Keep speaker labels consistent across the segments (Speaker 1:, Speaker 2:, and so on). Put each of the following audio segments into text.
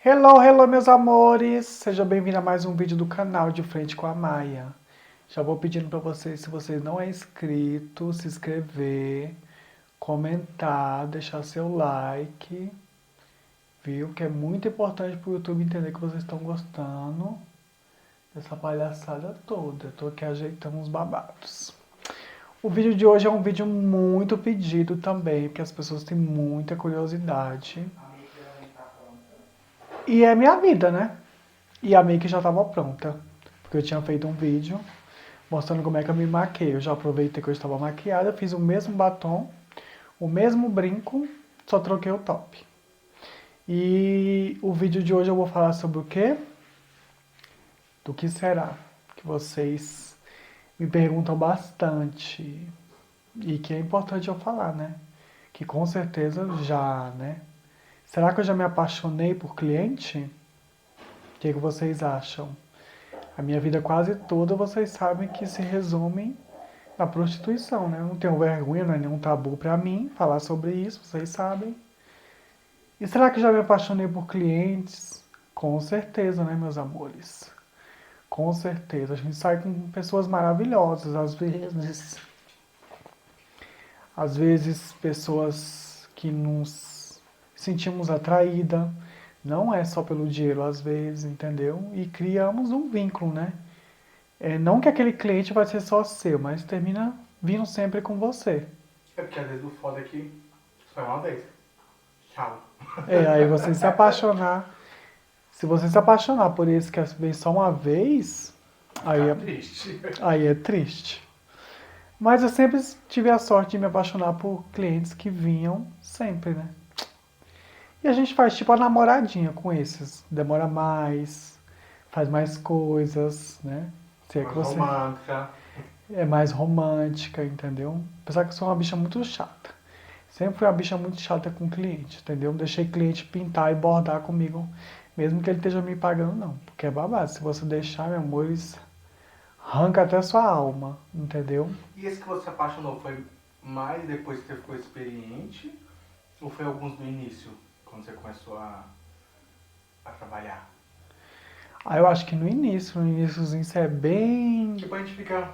Speaker 1: Hello, hello, meus amores! Seja bem-vindo a mais um vídeo do canal De Frente com a Maia. Já vou pedindo para vocês, se vocês não é inscrito, se inscrever, comentar, deixar seu like, viu? Que é muito importante para o YouTube entender que vocês estão gostando dessa palhaçada toda. Eu tô aqui ajeitando uns babados. O vídeo de hoje é um vídeo muito pedido também, porque as pessoas têm muita curiosidade. E é minha vida, né? E a make já estava pronta, porque eu tinha feito um vídeo mostrando como é que eu me maquei. Eu já aproveitei que eu estava maquiada, fiz o mesmo batom, o mesmo brinco, só troquei o top. E o vídeo de hoje eu vou falar sobre o quê? Do que será? Que vocês me perguntam bastante e que é importante eu falar, né? Que com certeza já, né? Será que eu já me apaixonei por cliente? O que vocês acham? A minha vida quase toda, vocês sabem que se resume na prostituição, né? Eu não tenho vergonha, não é nenhum tabu pra mim falar sobre isso, vocês sabem. E será que já me apaixonei por clientes? Com certeza, né, meus amores? Com certeza. A gente sai com pessoas maravilhosas, às vezes pessoas que nos sentimos atraída, não é só pelo dinheiro, às vezes, entendeu? E criamos um vínculo, né? Não que aquele cliente vai ser só seu, mas termina vindo sempre com você.
Speaker 2: É porque às vezes o foda é que só é uma vez. Tchau.
Speaker 1: Aí você se apaixonar. Se você se apaixonar por esse que vem só uma vez, aí
Speaker 2: Tá
Speaker 1: é,
Speaker 2: triste.
Speaker 1: aí é triste. Mas eu sempre tive a sorte de me apaixonar por clientes que vinham sempre, né? E a gente faz tipo a namoradinha com esses. Demora mais, faz mais coisas, né? Se é que
Speaker 2: Uma
Speaker 1: você
Speaker 2: romântica.
Speaker 1: é mais romântica, entendeu? Apesar que eu sou uma bicha muito chata. Sempre fui uma bicha muito chata com cliente, entendeu? Não deixei cliente pintar e bordar comigo, mesmo que ele esteja me pagando, não. Porque é babado. Se você deixar, meu amor, eles arranca até sua alma, entendeu?
Speaker 2: E esse que você se apaixonou foi mais depois que você ficou experiente? Ou foi alguns no início, quando você começou a trabalhar?
Speaker 1: Aí eu acho que no iníciozinho isso é bem.
Speaker 2: Tipo, a gente fica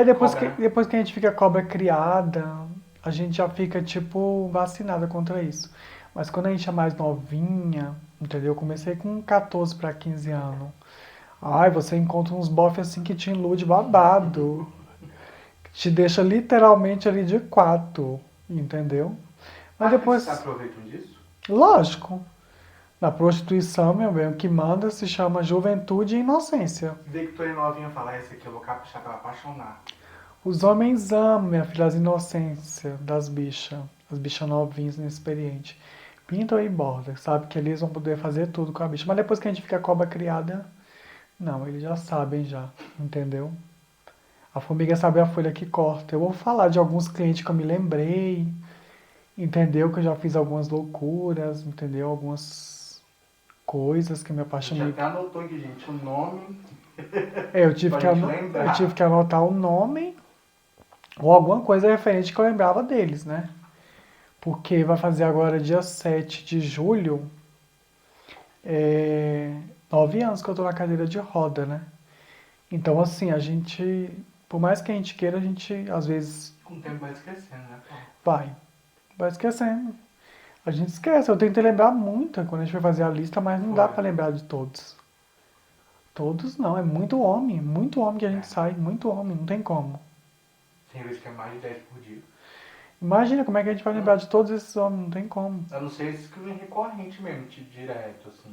Speaker 1: Depois
Speaker 2: cobra,
Speaker 1: que,
Speaker 2: né?
Speaker 1: depois que a gente fica cobra criada, a gente já fica, tipo, vacinada contra isso. Mas quando a gente é mais novinha, entendeu? Eu comecei com 14 para 15 anos. Ai, você encontra uns bofs assim que te ilude babado. Que te deixa literalmente ali de quatro, entendeu? Mas
Speaker 2: Acho que eles se
Speaker 1: depois,
Speaker 2: aproveitam disso.
Speaker 1: lógico, na prostituição, meu bem, o que manda se chama juventude e inocência.
Speaker 2: Vê que tu é novinha e fala, esse aqui eu vou caprichar pra apaixonar.
Speaker 1: Os homens amam, minha filha, as inocências das bichas, as bichas novinhas, inexperientes. Pintam e borda, sabe que eles vão poder fazer tudo com a bicha. Mas depois que a gente fica cobra criada, não, eles já sabem já, entendeu? A formiga sabe a folha que corta. Eu vou falar de alguns clientes que eu me lembrei, entendeu? Que eu já fiz algumas loucuras, entendeu? Algumas coisas que eu me
Speaker 2: A gente
Speaker 1: apaixonei.
Speaker 2: até anotou aqui, gente, o nome
Speaker 1: Eu tive
Speaker 2: pra
Speaker 1: que,
Speaker 2: gente
Speaker 1: eu tive
Speaker 2: lembrar.
Speaker 1: que anotar o nome ou alguma coisa referente que eu lembrava deles, né? Porque vai fazer agora dia 7 de julho, é, 9 anos que eu tô na cadeira de roda, né? Então, assim, a gente, por mais que a gente queira, a gente às vezes
Speaker 2: Com o tempo vai esquecendo, né, pô?
Speaker 1: vai, vai esquecendo. A gente esquece, eu tentei lembrar muito quando a gente foi fazer a lista, mas não dá
Speaker 2: Foi.
Speaker 1: pra lembrar de todos. Todos não, é muito homem que a gente
Speaker 2: É.
Speaker 1: sai, muito homem, não tem como.
Speaker 2: Tem vezes que é mais de 10 por dia.
Speaker 1: Imagina como é que a gente vai lembrar de todos esses homens, não tem como.
Speaker 2: A não ser esses que vêm recorrente mesmo, direto, assim,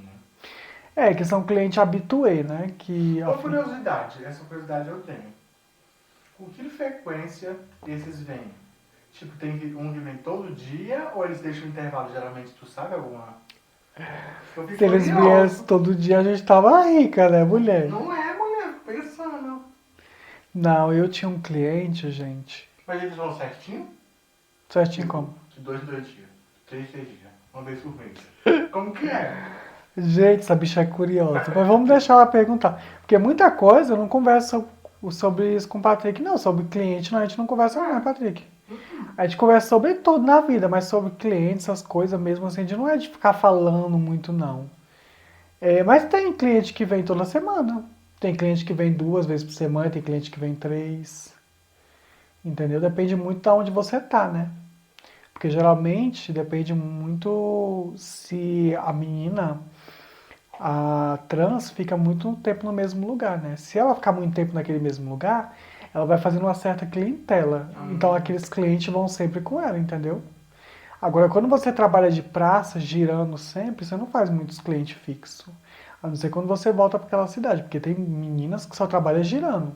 Speaker 2: né?
Speaker 1: Que são clientes habituê, né? Que
Speaker 2: Uma curiosidade, essa curiosidade eu tenho. Com que frequência esses vêm? Tipo, tem um que vem todo dia ou eles deixam intervalo? Geralmente, tu sabe alguma? Eu
Speaker 1: se
Speaker 2: fico
Speaker 1: eles viessem
Speaker 2: curioso.
Speaker 1: todo dia, a gente tava rica, né, mulher?
Speaker 2: Não é, mulher, fico pensando.
Speaker 1: Não, eu tinha um cliente, gente.
Speaker 2: Mas eles vão certinho?
Speaker 1: Certinho
Speaker 2: Tipo,
Speaker 1: como?
Speaker 2: de 2 em 2 dias. 3 em 3 dias. Uma vez por mês. Como que é?
Speaker 1: Gente, essa bicha é curiosa. Mas vamos deixar ela perguntar. Porque muita coisa eu não converso sobre isso com o Patrick, não. Sobre cliente, não, a gente não conversa, não, né, Patrick? A gente conversa sobre tudo na vida, mas sobre clientes, essas coisas mesmo assim, a gente não é de ficar falando muito, não. Mas tem cliente que vem toda semana. Tem cliente que vem 2 vezes por semana, tem cliente que vem 3. Entendeu? Depende muito de onde você tá, né? Porque geralmente depende muito se a menina, a trans, fica muito tempo no mesmo lugar, né? Se ela ficar muito tempo naquele mesmo lugar, ela vai fazendo uma certa clientela. Então aqueles clientes vão sempre com ela, entendeu? Agora, quando você trabalha de praça, girando sempre, você não faz muitos clientes fixos. A não ser quando você volta para aquela cidade, porque tem meninas que só trabalham girando.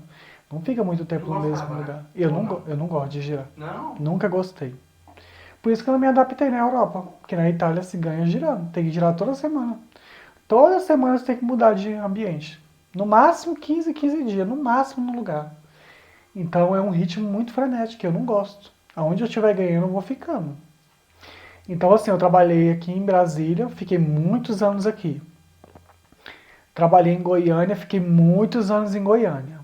Speaker 1: Não fica muito
Speaker 2: Tu
Speaker 1: tempo no mesmo
Speaker 2: gostava, né?
Speaker 1: lugar. Eu
Speaker 2: Ou
Speaker 1: não,
Speaker 2: não?
Speaker 1: eu não gosto de girar.
Speaker 2: Não?
Speaker 1: Nunca gostei. Por isso que eu não me adaptei na Europa. Porque na Itália se ganha girando. Tem que girar toda semana. Toda semana você tem que mudar de ambiente. No máximo 15 dias. No máximo no lugar. Então é um ritmo muito frenético. Eu não gosto. Aonde eu estiver ganhando, eu vou ficando. Então, assim, eu trabalhei aqui em Brasília, fiquei muitos anos aqui. Trabalhei em Goiânia, fiquei muitos anos em Goiânia.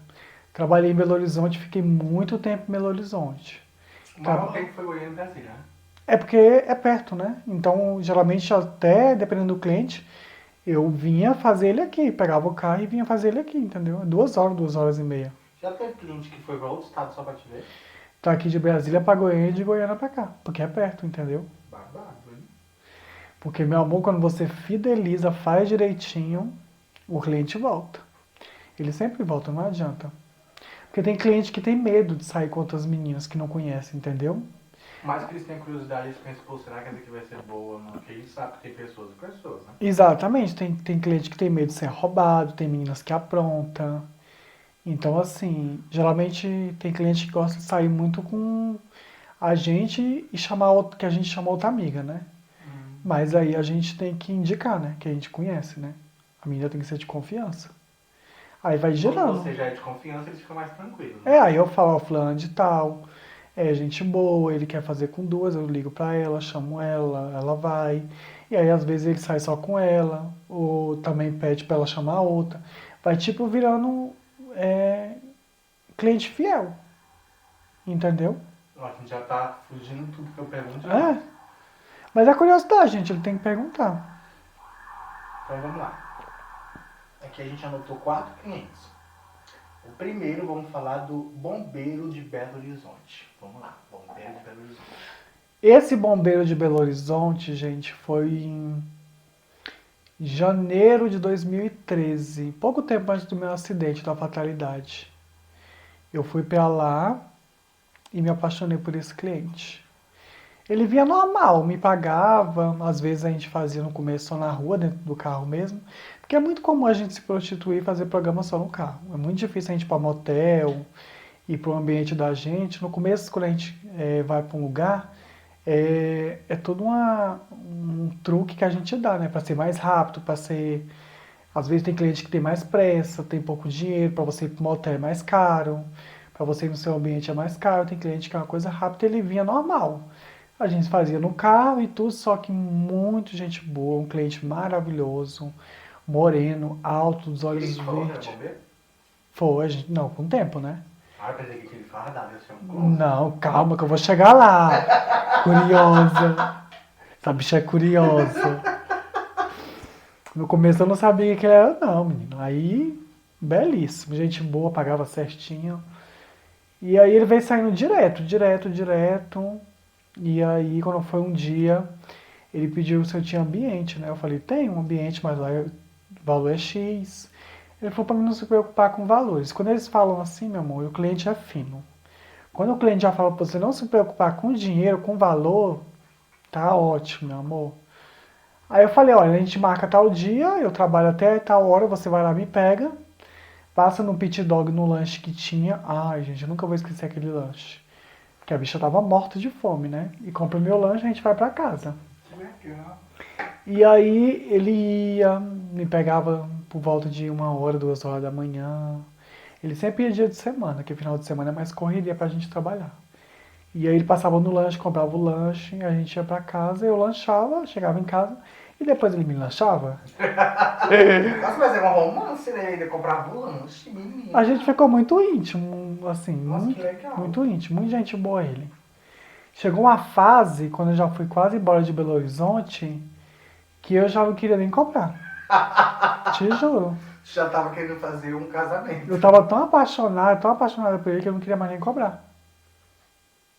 Speaker 1: Trabalhei em Belo Horizonte, fiquei muito tempo em Belo Horizonte.
Speaker 2: O maior
Speaker 1: Tra-
Speaker 2: tempo foi Goiânia e Brasília, né?
Speaker 1: É porque é perto, né? Então, geralmente, até dependendo do cliente, eu vinha fazer ele aqui, pegava o carro e vinha fazer ele aqui, entendeu? 2 horas, 2 horas e meia.
Speaker 2: Já teve cliente que foi pra outro estado só pra te ver?
Speaker 1: Tá aqui de Brasília pra Goiânia e de Goiânia pra cá, porque é perto, entendeu?
Speaker 2: Babado, hein?
Speaker 1: Porque, meu amor, quando você fideliza, faz direitinho, o cliente volta. Ele sempre volta, não adianta. Porque tem cliente que tem medo de sair com outras meninas que não conhece, entendeu?
Speaker 2: Mais que eles têm curiosidade, eles pensam, pô, será que essa aqui vai ser boa? Não, porque a gente sabe que tem pessoas e pessoas, né?
Speaker 1: Exatamente, tem cliente que tem medo de ser roubado, tem meninas que aprontam. Então, assim, geralmente tem cliente que gosta de sair muito com a gente e chamar outro, que a gente chama outra amiga, né? Mas aí a gente tem que indicar, né? Que a gente conhece, né? A menina tem que ser de confiança. Aí vai
Speaker 2: Quando
Speaker 1: girando.
Speaker 2: você já é de confiança, eles ficam mais tranquilos, né?
Speaker 1: Aí eu falo, ó, fulano de tal, é gente boa, ele quer fazer com 2, eu ligo pra ela, chamo ela, ela vai. E aí às vezes ele sai só com ela, ou também pede pra ela chamar outra. Vai tipo virando é, cliente fiel, entendeu?
Speaker 2: Ó, a gente já tá fugindo tudo que eu pergunto demais.
Speaker 1: É, mas é curiosidade, gente, ele tem que perguntar.
Speaker 2: Então vamos lá. Aqui a gente anotou 4 clientes. O primeiro, vamos falar do bombeiro de Belo Horizonte. Vamos lá, bombeiro de Belo Horizonte.
Speaker 1: Esse bombeiro de Belo Horizonte, gente, foi em janeiro de 2013, pouco tempo antes do meu acidente, da fatalidade. Eu fui pra lá e me apaixonei por esse cliente. Ele vinha normal, me pagava, às vezes a gente fazia no começo só na rua, dentro do carro mesmo, porque é muito comum a gente se prostituir e fazer programa só no carro. É muito difícil a gente ir para motel, ir para o ambiente da gente. No começo, quando a gente vai para um lugar, é todo um truque que a gente dá, né? Para ser mais rápido, para ser. Às vezes tem cliente que tem mais pressa, tem pouco dinheiro, para você ir para o motel é mais caro, para você ir no seu ambiente é mais caro, tem cliente que é uma coisa rápida, ele vinha normal. A gente fazia no carro e tudo, só que muito gente boa, um cliente maravilhoso, moreno, alto, dos
Speaker 2: Ele
Speaker 1: olhos
Speaker 2: que falou que era
Speaker 1: verdes.
Speaker 2: bombeiro?
Speaker 1: Foi, a gente, não, com o tempo, né?
Speaker 2: Ah, eu pensei que aquele fardado ia ser um close.
Speaker 1: Não, calma que eu vou chegar lá. Curiosa. Essa bicha é curiosa. No começo eu não sabia que ele era, não, menino. Aí, belíssimo, gente boa, pagava certinho. E aí ele veio saindo direto, direto, direto. E aí, quando foi um dia, ele pediu se eu tinha ambiente, né? Eu falei, tem um ambiente, mas lá o valor é X. Ele falou para mim não se preocupar com valores. Quando eles falam assim, meu amor, o cliente é fino. Quando o cliente já fala para você não se preocupar com dinheiro, com valor, tá ótimo, meu amor. Aí eu falei, olha, a gente marca tal dia, eu trabalho até tal hora, você vai lá, me pega, passa no pit dog no lanche que tinha. Ai, gente, eu nunca vou esquecer aquele lanche. Porque a bicha tava morta de fome, né? E compra o meu lanche, a gente vai pra casa.
Speaker 2: Que legal.
Speaker 1: E aí ele ia, me pegava por volta de 1 hora, 2 horas da manhã. Ele sempre ia dia de semana, que final de semana é mais correria pra gente trabalhar. E aí ele passava no lanche, comprava o lanche, a gente ia pra casa, eu lanchava, chegava em casa e depois ele me lanchava.
Speaker 2: Nossa, mas é uma romance, né? Ele comprava um lanche, menino.
Speaker 1: A gente ficou muito íntimo, assim,
Speaker 2: Nossa, que
Speaker 1: muito,
Speaker 2: legal.
Speaker 1: muito íntimo, muito gente boa ele. Chegou uma fase, quando eu já fui quase embora de Belo Horizonte, que eu já não queria nem comprar. Te juro.
Speaker 2: Já tava querendo fazer um casamento.
Speaker 1: Eu tava tão apaixonada por ele que eu não queria mais nem cobrar.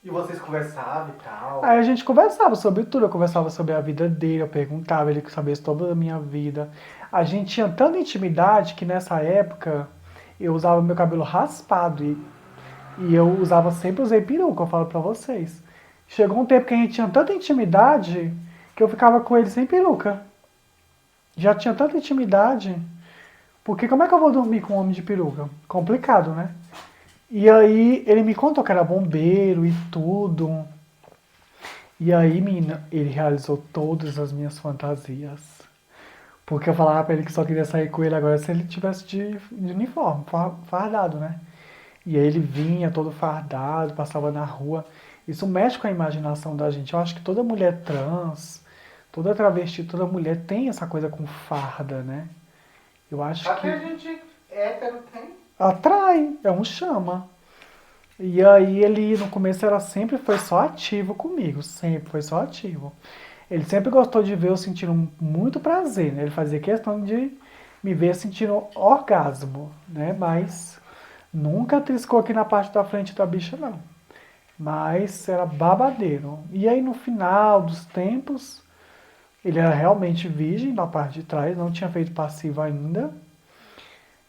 Speaker 2: E vocês conversavam e tal?
Speaker 1: Aí a gente conversava sobre tudo, eu conversava sobre a vida dele, eu perguntava, ele sabia toda a minha vida. A gente tinha tanta intimidade que nessa época eu usava meu cabelo raspado e eu usava sempre usei peruca, eu falo pra vocês. Chegou um tempo que a gente tinha tanta intimidade que eu ficava com ele sem peruca. Já tinha tanta intimidade, porque como é que eu vou dormir com um homem de peruca? Complicado, né? E aí ele me contou que era bombeiro e tudo. E aí, menina, ele realizou todas as minhas fantasias. Porque eu falava pra ele que só queria sair com ele agora se ele tivesse de uniforme, fardado, né? E aí ele vinha todo fardado, passava na rua. Isso mexe com a imaginação da gente. Eu acho que toda mulher trans, toda travesti, toda mulher tem essa coisa com farda, né? Eu acho
Speaker 2: Até a
Speaker 1: que
Speaker 2: gente hétero tem.
Speaker 1: atrai, é um chama. E aí ele no começo era sempre foi só ativo comigo, sempre foi só ativo. Ele sempre gostou de ver eu sentindo muito prazer, né? Ele fazia questão de me ver sentindo orgasmo, né? Mas nunca triscou aqui na parte da frente da bicha, não. Mas era babadeiro. E aí no final dos tempos, ele era realmente virgem na parte de trás, não tinha feito passivo ainda.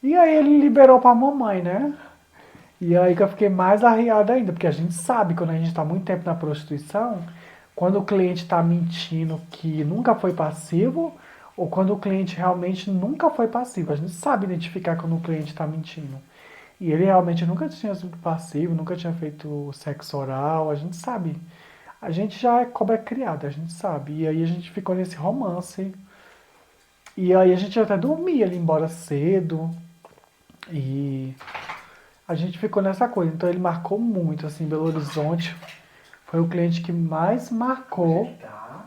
Speaker 1: E aí ele liberou pra mamãe, né? E aí que eu fiquei mais arriada ainda, porque a gente sabe quando a gente está muito tempo na prostituição, quando o cliente está mentindo que nunca foi passivo, ou quando o cliente realmente nunca foi passivo. A gente sabe identificar quando o cliente está mentindo. E ele realmente nunca tinha sido passivo, nunca tinha feito sexo oral, a gente sabe. A gente já é cobra criada, a gente sabe. E aí a gente ficou nesse romance. E aí a gente até dormia, ele ia embora cedo. E a gente ficou nessa coisa. Então ele marcou muito, assim, Belo Horizonte. Foi o cliente que mais marcou.
Speaker 2: Hoje tá.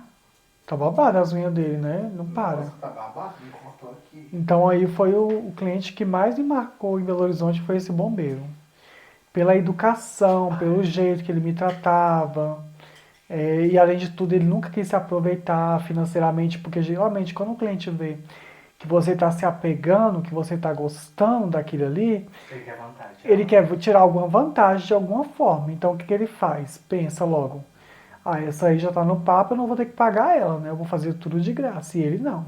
Speaker 1: Tá babado as unhas dele, né? Não para.
Speaker 2: Nossa, tá babado, me cortou aqui.
Speaker 1: Então aí foi o cliente que mais me marcou em Belo Horizonte foi esse bombeiro. Pela educação, pelo jeito que ele me tratava. E além de tudo, ele nunca quis se aproveitar financeiramente, porque geralmente quando o cliente vê que você está se apegando, que você está gostando daquilo ali,
Speaker 2: Ele quer vantagem.
Speaker 1: ele quer tirar alguma vantagem de alguma forma. Então o que, que ele faz? Pensa logo. Ah, essa aí já está no papo, eu não vou ter que pagar ela, né? Eu vou fazer tudo de graça. E ele não.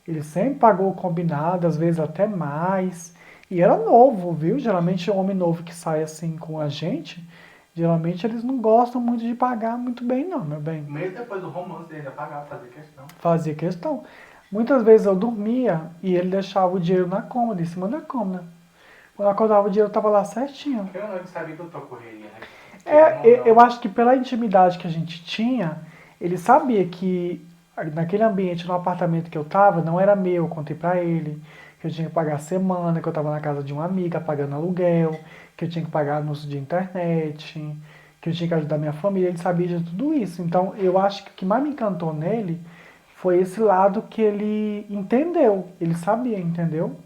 Speaker 1: Ele sempre pagou o combinado, às vezes até mais. E era novo, viu? Geralmente o homem novo que sai assim com a gente, geralmente eles não gostam muito de pagar muito bem, não, meu bem.
Speaker 2: Mesmo depois do romance ele ainda pagava, fazia questão.
Speaker 1: Fazia questão. Muitas vezes eu dormia e ele deixava o dinheiro na cômoda, em cima da cômoda. Quando eu acordava, o dinheiro estava lá certinho.
Speaker 2: Eu não sabia que eu tô correria, né?
Speaker 1: Eu acho que pela intimidade que a gente tinha, ele sabia que naquele ambiente, no apartamento que eu tava, não era meu, eu contei pra ele, que eu tinha que pagar a semana, que eu tava na casa de uma amiga pagando aluguel, que eu tinha que pagar anúncio de internet, que eu tinha que ajudar minha família, ele sabia de tudo isso. Então eu acho que o que mais me encantou nele foi esse lado que ele entendeu, ele sabia, entendeu?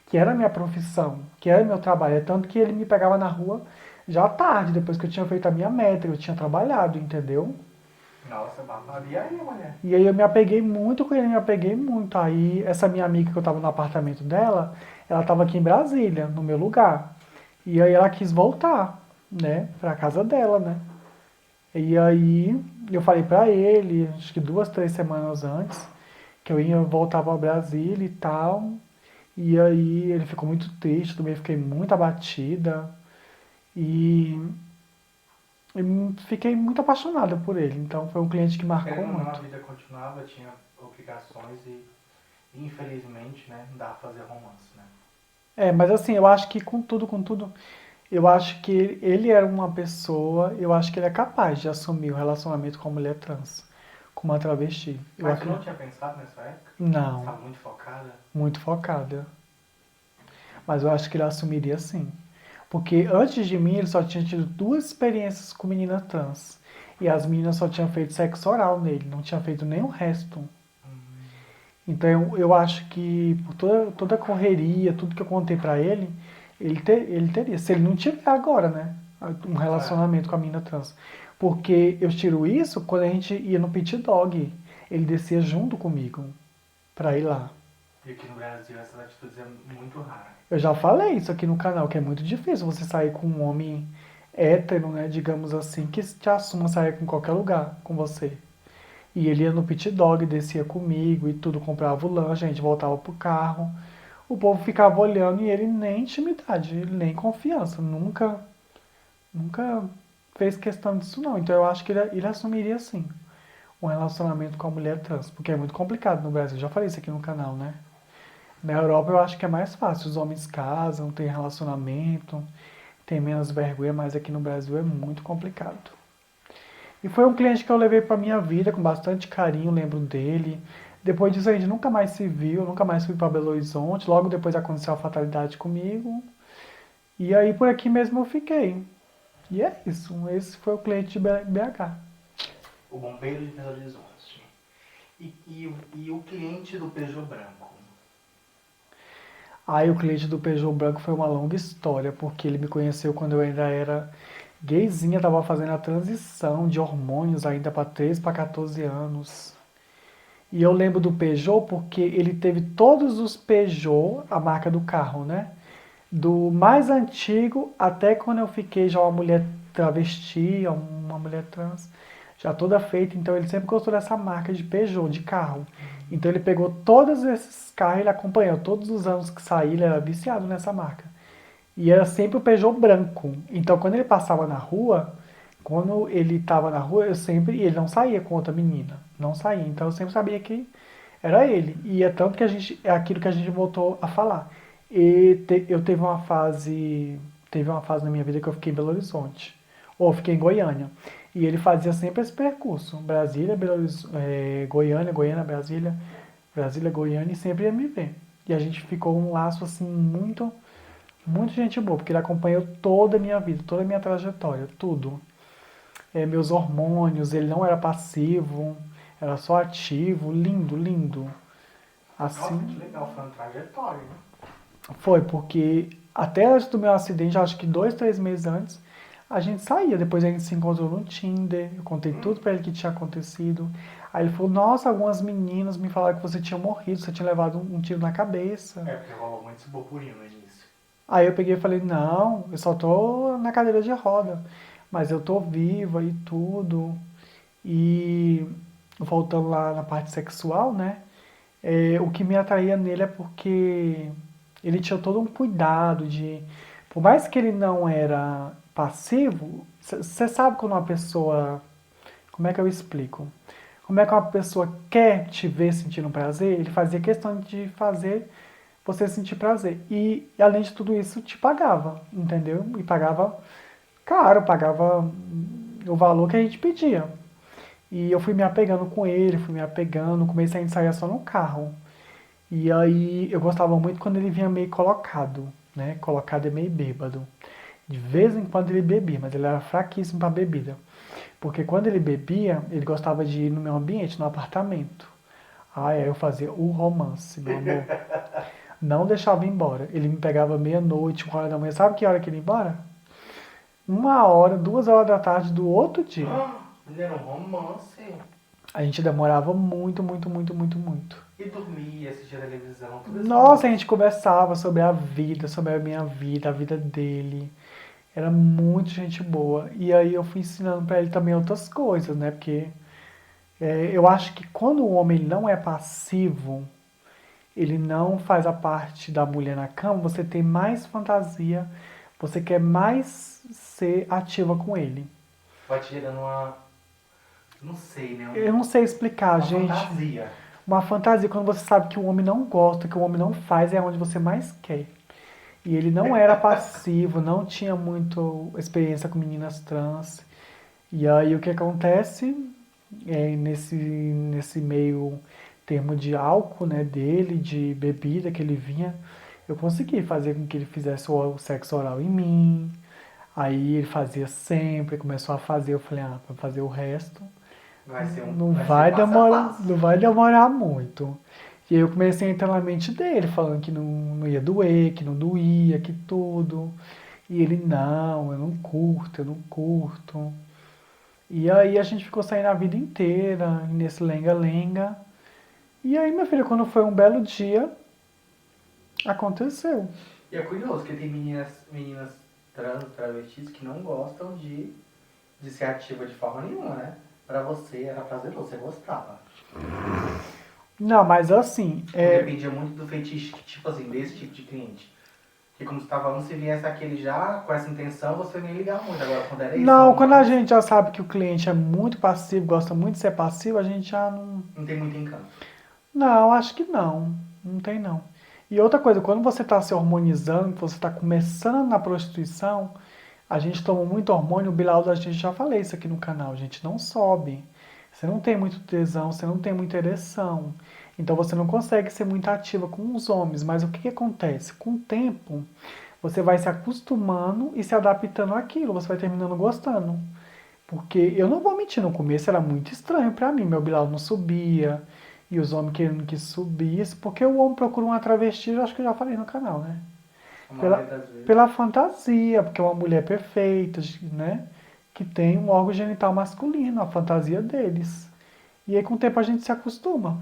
Speaker 1: Que era a minha profissão, que era meu trabalho. É tanto que ele me pegava na rua já tarde, depois que eu tinha feito a minha meta, eu tinha trabalhado, entendeu?
Speaker 2: Nossa, babado. E aí, mulher?
Speaker 1: E aí eu me apeguei muito com ele, me apeguei muito. Aí essa minha amiga que eu tava no apartamento dela, ela tava aqui em Brasília, no meu lugar. E aí ela quis voltar, né, pra casa dela, né? E aí eu falei pra ele, acho que 2, 3 semanas antes, que eu ia voltar pra Brasília e tal. E aí ele ficou muito triste, também fiquei muito abatida. E fiquei muito apaixonada por ele. Então foi um cliente que marcou
Speaker 2: Querendo ou não, a
Speaker 1: muito.
Speaker 2: vida continuava, tinha obrigações e infelizmente, né, não dava pra fazer romance, né?
Speaker 1: Mas assim, eu acho que com tudo, eu acho que ele era uma pessoa, eu acho que ele é capaz de assumir o relacionamento com a mulher trans, com uma travesti. Eu
Speaker 2: Mas você não
Speaker 1: acredito.
Speaker 2: tinha pensado nessa época? Você
Speaker 1: Não,
Speaker 2: estava muito focada?
Speaker 1: muito focada. Mas eu acho que ele assumiria sim. Porque antes de mim ele só tinha tido 2 experiências com menina trans. E as meninas só tinham feito sexo oral nele, não tinha feito nem o resto. Então eu acho que por toda a correria, tudo que eu contei pra ele, ele teria. Se ele não tiver agora, né? Um relacionamento com a menina trans. Porque eu tiro isso quando a gente ia no pit dog. Ele descia junto comigo pra ir lá.
Speaker 2: E aqui no Brasil essas atitudes é muito rara.
Speaker 1: Eu já falei isso aqui no canal, que é muito difícil você sair com um homem hétero, né, digamos assim, que te assuma sair com qualquer lugar com você. E ele ia no pit dog, descia comigo e tudo, comprava o lanche, a gente voltava pro carro. O povo ficava olhando e ele nem intimidade, ele nem confiança, nunca fez questão disso não. Então eu acho que ele assumiria sim um relacionamento com a mulher trans, porque é muito complicado no Brasil. Já falei isso aqui no canal, né? Na Europa eu acho que é mais fácil, os homens casam, têm relacionamento, tem menos vergonha, mas aqui no Brasil é muito complicado. E foi um cliente que eu levei para minha vida com bastante carinho, lembro dele. Depois disso a gente nunca mais se viu, nunca mais fui para Belo Horizonte. Logo depois aconteceu a fatalidade comigo. E aí por aqui mesmo eu fiquei. E é isso, esse foi o cliente de BH.
Speaker 2: O bombeiro de Belo Horizonte. E o cliente do Peugeot branco?
Speaker 1: Aí o cliente do Peugeot branco foi uma longa história, porque ele me conheceu quando eu ainda era gayzinha, tava fazendo a transição de hormônios ainda para 13 para 14 anos. E eu lembro do Peugeot porque ele teve todos os Peugeot, a marca do carro, né? Do mais antigo até quando eu fiquei já uma mulher travesti, uma mulher trans, já toda feita. Então ele sempre gostou dessa marca de Peugeot, de carro. Então ele pegou todos esses carros, ele acompanhou todos os anos que saí, ele era viciado nessa marca. E era sempre o Peugeot branco. Então quando ele passava na rua, quando ele estava na rua, eu sempre. E ele não saía com outra menina. Não saía. Então eu sempre sabia que era ele. E é tanto que a gente. É aquilo que a gente voltou a falar. Eu teve uma fase. Teve uma fase na minha vida que eu fiquei em Belo Horizonte. Ou fiquei em Goiânia. E ele fazia sempre esse percurso. Brasília, Goiânia, Goiânia, Brasília, Brasília, Goiânia, e sempre ia me ver. E a gente ficou um laço assim muito gente boa, porque ele acompanhou toda a minha vida, toda a minha trajetória, tudo. Meus hormônios, ele não era passivo, era só ativo, lindo, lindo.
Speaker 2: Nossa, que
Speaker 1: Assim,
Speaker 2: legal, foi uma trajetória, né?
Speaker 1: foi, porque até antes do meu acidente, acho que 2, 3 meses antes, a gente saía. Depois a gente se encontrou no Tinder, eu contei tudo pra ele que tinha acontecido. Aí ele falou, nossa, algumas meninas me falaram que você tinha morrido, você tinha levado um tiro na cabeça.
Speaker 2: É, porque rolou muito esse burburinho no início.
Speaker 1: Aí eu peguei e falei, não, eu só tô na cadeira de roda, mas eu tô viva e tudo. E voltando lá na parte sexual, né? O que me atraía nele é porque ele tinha todo um cuidado de. Por mais que ele não era passivo, você sabe quando uma pessoa. Como é que eu explico? Como é que uma pessoa quer te ver sentindo prazer? Ele fazia questão de fazer você sentir prazer. E além de tudo isso, te pagava, entendeu? E pagava caro, pagava o valor que a gente pedia. E eu fui me apegando com ele, fui me apegando, comecei a ensaiar só no carro. E aí eu gostava muito quando ele vinha meio colocado, né? Colocado é meio bêbado. De vez em quando ele bebia, mas ele era fraquíssimo para bebida. Porque quando ele bebia, ele gostava de ir no meu ambiente, no apartamento. Aí eu fazia o romance, meu amor. Não deixava ir embora. Ele me pegava meia-noite, 1 hora da manhã. Sabe que hora que ele ia embora? 1 hora, 2 horas da tarde do outro dia.
Speaker 2: Ele era um romance.
Speaker 1: A gente demorava muito, muito, muito, muito, muito.
Speaker 2: E dormia, assistia televisão, tudo isso.
Speaker 1: Nossa, a gente conversava sobre a vida, sobre a minha vida, a vida dele. Era muito gente boa. E aí eu fui ensinando pra ele também outras coisas, né? Porque eu acho que quando o homem não é passivo, ele não faz a parte da mulher na cama, você tem mais fantasia, você quer mais ser ativa com ele.
Speaker 2: Vai te gerando uma. Não sei, né?
Speaker 1: Eu não sei explicar,
Speaker 2: Uma
Speaker 1: gente.
Speaker 2: fantasia.
Speaker 1: Uma fantasia, quando você sabe que o homem não gosta, que o homem não faz, é onde você mais quer. E ele não era passivo, não tinha muito experiência com meninas trans. E aí o que acontece nesse meio termo de álcool, né, dele, de bebida que ele vinha, eu consegui fazer com que ele fizesse o sexo oral em mim. Aí ele fazia sempre, começou a fazer, eu falei, para fazer o resto não
Speaker 2: Vai
Speaker 1: vai
Speaker 2: ser passo a
Speaker 1: demorar,
Speaker 2: passo.
Speaker 1: não vai demorar muito. E aí eu comecei a entrar na mente dele, falando que não ia doer, que não doía, que tudo. E ele, não, eu não curto, eu não curto. E aí a gente ficou saindo a vida inteira, nesse lenga-lenga. E aí, minha filha, quando foi um belo dia, Aconteceu.
Speaker 2: E é curioso que tem meninas trans, travestis, que não gostam de ser ativa de forma nenhuma, né? Pra você era prazeroso, você gostava.
Speaker 1: Não, mas assim,
Speaker 2: Dependia muito do feitiço, tipo assim, desse tipo de cliente. Porque como você tá falando, se viesse aquele já com essa intenção, você nem ligava muito. Agora, quando era esse,
Speaker 1: não,
Speaker 2: não,
Speaker 1: quando a gente já sabe que o cliente é muito passivo, gosta muito de ser passivo, a gente já não.
Speaker 2: não tem muito encanto.
Speaker 1: Não, acho que não. Não tem não. E outra coisa, quando você está se hormonizando, que você está começando na prostituição, a gente toma muito hormônio, o Bilal da gente já falei isso aqui no canal, a gente não sobe. Você não tem muito tesão, você não tem muita ereção. Então você não consegue ser muito ativa com os homens. Mas o que, que acontece? Com o tempo, você vai se acostumando e se adaptando àquilo, você vai terminando gostando. Porque eu não vou mentir, no começo era muito estranho pra mim, meu Bilal não subia, e os homens querendo que subisse, porque o homem procura uma travesti, eu acho que eu já falei no canal, né?
Speaker 2: A
Speaker 1: Pela,
Speaker 2: maioria das vezes.
Speaker 1: pela fantasia, porque é uma mulher perfeita, né? Que tem um órgão genital masculino, a fantasia deles. E aí com o tempo a gente se acostuma.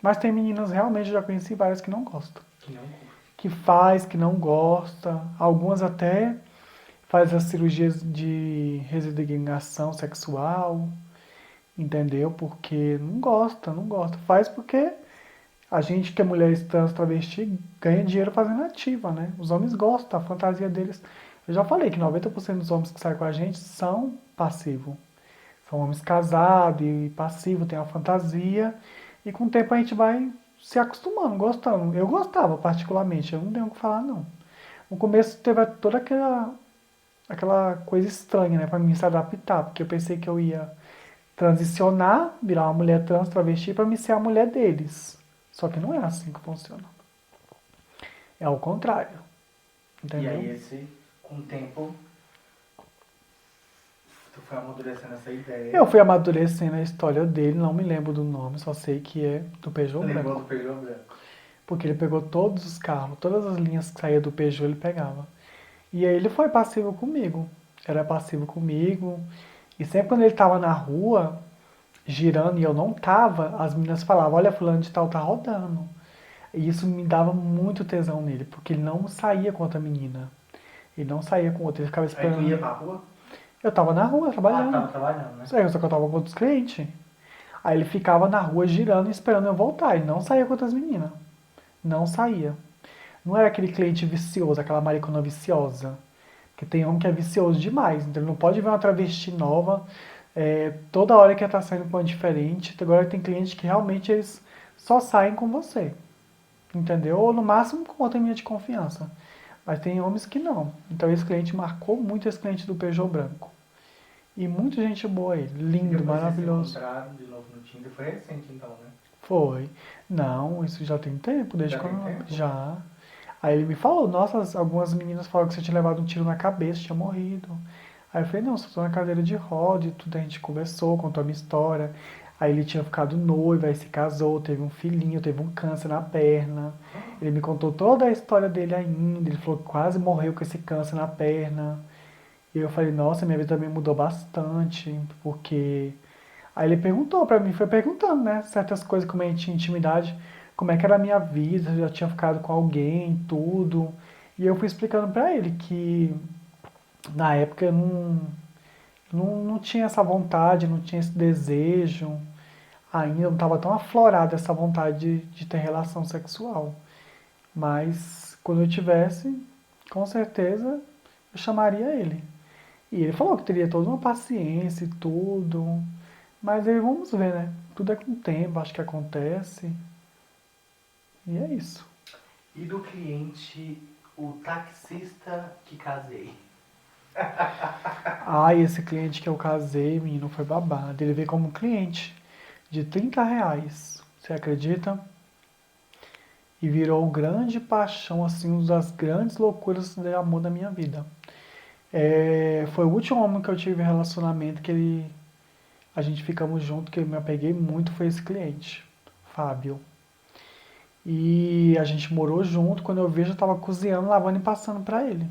Speaker 1: Mas tem meninas, realmente, eu já conheci várias que não gostam.
Speaker 2: Que não curte.
Speaker 1: Que faz, que não gosta, algumas até faz as cirurgias de resignação sexual, entendeu? Porque não gosta, não gosta. Faz porque a gente que é mulher trans travesti ganha dinheiro fazendo ativa, né? Os homens gostam, a fantasia deles. Eu já falei que 90% dos homens que saem com a gente são passivos. São homens casados e passivos, tem a fantasia. E com o tempo a gente vai se acostumando, gostando. Eu gostava particularmente, eu não tenho o que falar não. No começo teve toda aquela coisa estranha, né, pra mim se adaptar, porque eu pensei que eu ia transicionar, virar uma mulher trans travesti pra me ser a mulher deles. Só que não é assim que funciona. É ao contrário,
Speaker 2: E
Speaker 1: entendeu?
Speaker 2: aí, com o tempo, tu foi amadurecendo essa ideia.
Speaker 1: Eu fui amadurecendo a história dele, não me lembro do nome, só sei que é do Peugeot
Speaker 2: Lembrou
Speaker 1: branco.
Speaker 2: do Peugeot branco?
Speaker 1: Porque ele pegou todos os carros, todas as linhas que saía do Peugeot ele pegava. E aí ele foi passivo comigo. Era passivo comigo. E sempre quando ele tava na rua, girando e eu não tava, as meninas falavam, olha, fulano de tal tá rodando. E isso me dava muito tesão nele, porque ele não saía com outra menina. Ele não saía com outra, ele ficava
Speaker 2: Aí tu ia
Speaker 1: esperando.
Speaker 2: pra rua?
Speaker 1: Eu tava na rua
Speaker 2: Ah,
Speaker 1: trabalhando.
Speaker 2: tava trabalhando, né?
Speaker 1: Só que eu tava com outros clientes. Aí ele ficava na rua girando e esperando eu voltar. Ele não saía com outras meninas. Não saía. Não era aquele cliente vicioso, aquela maricona viciosa. Porque tem homem que é vicioso demais. Então ele não pode ver uma travesti nova toda hora que ela tá saindo com uma diferente. Agora tem cliente que realmente eles só saem com você. Entendeu? Ou no máximo com outra menina de confiança. Mas tem homens que não. Então esse cliente marcou muito esse cliente do Peugeot branco. E muita gente boa ele.
Speaker 2: E
Speaker 1: Lindo,
Speaker 2: depois vocês se
Speaker 1: maravilhoso.
Speaker 2: encontraram de novo no Tinder. Foi recente então, né?
Speaker 1: Foi. Não, isso já tem tempo, desde
Speaker 2: Já tem
Speaker 1: quando.
Speaker 2: tempo?
Speaker 1: Já. Aí ele me falou, nossa, algumas meninas falaram que você tinha levado um tiro na cabeça, tinha morrido. Aí eu falei, não, só tô na cadeira de roda e tudo, a gente conversou, contou a minha história. Aí ele tinha ficado noivo, aí se casou, teve um filhinho, teve um câncer na perna. Ele me contou toda a história dele ainda, ele falou que quase morreu com esse câncer na perna. E eu falei, nossa, minha vida também mudou bastante, porque... Aí ele perguntou pra mim, foi perguntando, né, certas coisas, como a gente tinha intimidade, como é que era a minha vida, se eu já tinha ficado com alguém, tudo. E eu fui explicando pra ele que na época eu não tinha essa vontade, não tinha esse desejo, ainda não estava tão aflorada essa vontade de ter relação sexual. Mas quando eu tivesse, com certeza eu chamaria ele. E ele falou que teria toda uma paciência e tudo. Mas aí vamos ver, né? Tudo é com o tempo, acho que acontece. E é isso.
Speaker 2: E do cliente, o taxista que casei?
Speaker 1: Ai, esse cliente que eu casei, menino, foi babado. Ele veio como cliente de R$ 30. Você acredita? E virou grande paixão, assim, uma das grandes loucuras de amor da minha vida. Foi o último homem que eu tive relacionamento a gente ficamos junto, que eu me apeguei muito, foi esse cliente, Fábio. E a gente morou junto, quando eu vi, eu já tava cozinhando, lavando e passando pra ele.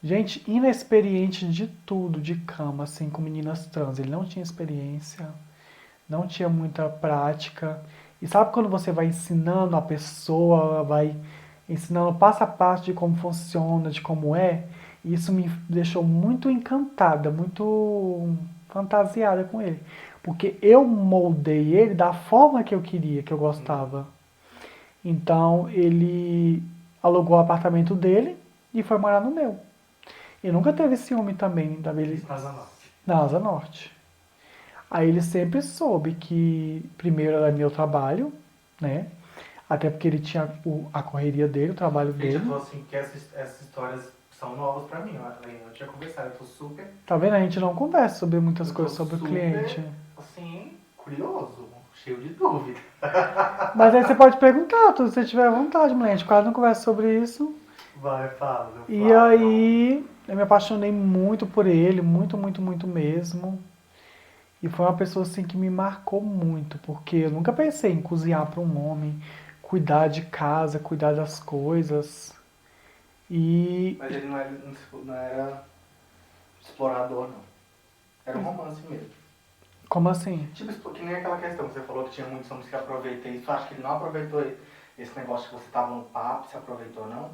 Speaker 1: Gente, inexperiente de tudo, de cama, assim, com meninas trans. Ele não tinha experiência, não tinha muita prática. E sabe quando você vai ensinando a pessoa, vai ensinando passo a passo de como funciona, de como é. E isso me deixou muito encantada, muito fantasiada com ele. Porque eu moldei ele da forma que eu queria, que eu gostava. Então ele alugou o apartamento dele e foi morar no meu. E nunca teve ciúme também da
Speaker 2: Isso
Speaker 1: beleza
Speaker 2: na Asa Norte.
Speaker 1: na Asa Norte. Aí ele sempre soube que primeiro era meu trabalho, né? Até porque ele tinha a correria dele, o trabalho
Speaker 2: Gente, eu
Speaker 1: dele.
Speaker 2: tô assim, que essas histórias são novas pra mim, ó. Eu não tinha conversado, eu tô super,
Speaker 1: Tá vendo? A gente não conversa sobre muitas
Speaker 2: eu tô
Speaker 1: coisas sobre o
Speaker 2: super,
Speaker 1: cliente.
Speaker 2: assim, curioso, cheio de dúvida.
Speaker 1: Mas aí você pode perguntar, se você tiver vontade, mulher. A gente quase não conversa sobre isso.
Speaker 2: Vai, fala,
Speaker 1: E
Speaker 2: Flávio.
Speaker 1: aí eu me apaixonei muito por ele, muito, muito, muito mesmo. E foi uma pessoa assim que me marcou muito, porque eu nunca pensei em cozinhar para um homem, cuidar de casa, cuidar das coisas. E
Speaker 2: Mas ele não era explorador, não. Era um romance mesmo.
Speaker 1: como assim?
Speaker 2: Tipo, que nem aquela questão que você falou que tinha muitos homens que aproveitei isso. Acho que ele não aproveitou esse negócio que você tava no papo, se aproveitou, não?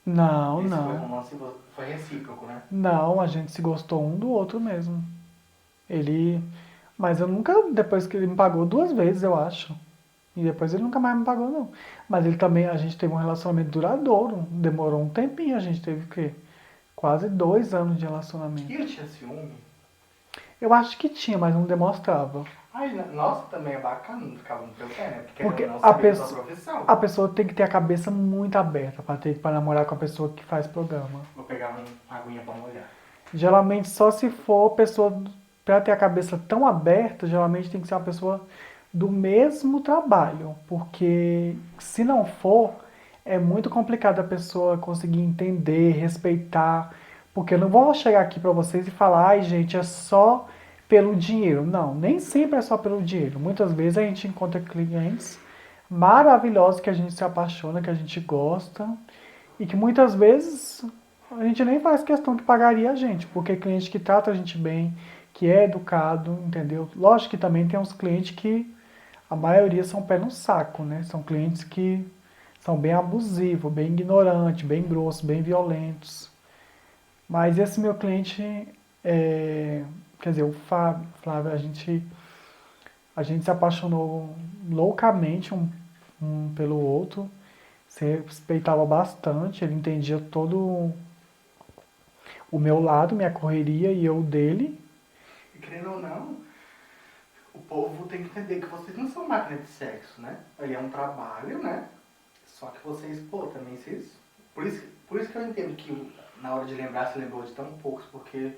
Speaker 1: Não,
Speaker 2: Esse foi
Speaker 1: não.
Speaker 2: romance, foi recíproco, né?
Speaker 1: Não, a gente se gostou um do outro mesmo. Ele. Mas eu nunca, depois que ele me pagou duas vezes, eu acho. E depois ele nunca mais me pagou, não. Mas ele também, a gente teve um relacionamento duradouro. Demorou um tempinho, a gente teve o quê? Quase 2 anos de
Speaker 2: E
Speaker 1: relacionamento.
Speaker 2: ele tinha ciúme?
Speaker 1: Eu acho que tinha, mas não demonstrava.
Speaker 2: Ai, nossa, também é bacana, não ficava no teu pé, né? Porque querendo
Speaker 1: Porque
Speaker 2: ou não
Speaker 1: a
Speaker 2: sabia da tua
Speaker 1: pessoa,
Speaker 2: profissão.
Speaker 1: a pessoa tem que ter a cabeça muito aberta para namorar com a pessoa que faz programa.
Speaker 2: Vou pegar uma aguinha pra molhar.
Speaker 1: Geralmente só se for pessoa para ter a cabeça tão aberta, geralmente tem que ser uma pessoa do mesmo trabalho, porque se não for, é muito complicado a pessoa conseguir entender, respeitar, porque eu não vou chegar aqui para vocês e falar, ai gente, é só pelo dinheiro. Não, nem sempre é só pelo dinheiro. Muitas vezes a gente encontra clientes maravilhosos que a gente se apaixona, que a gente gosta e que muitas vezes a gente nem faz questão que pagaria a gente, porque cliente que trata a gente bem, que é educado, entendeu? Lógico que também tem uns clientes que a maioria são pé no saco, né? São clientes que são bem abusivos, bem ignorantes, bem grossos, bem violentos. Mas esse meu cliente, quer dizer, o Flávio, a gente se apaixonou loucamente um pelo outro, se respeitava bastante, ele entendia todo o meu lado, minha correria e eu dele.
Speaker 2: E querendo ou não, o povo tem que entender que vocês não são máquina de sexo, né? Aí é um trabalho, né? Só que vocês, pô, também vocês. Por isso que eu entendo que na hora de lembrar, você lembrou de tão poucos, porque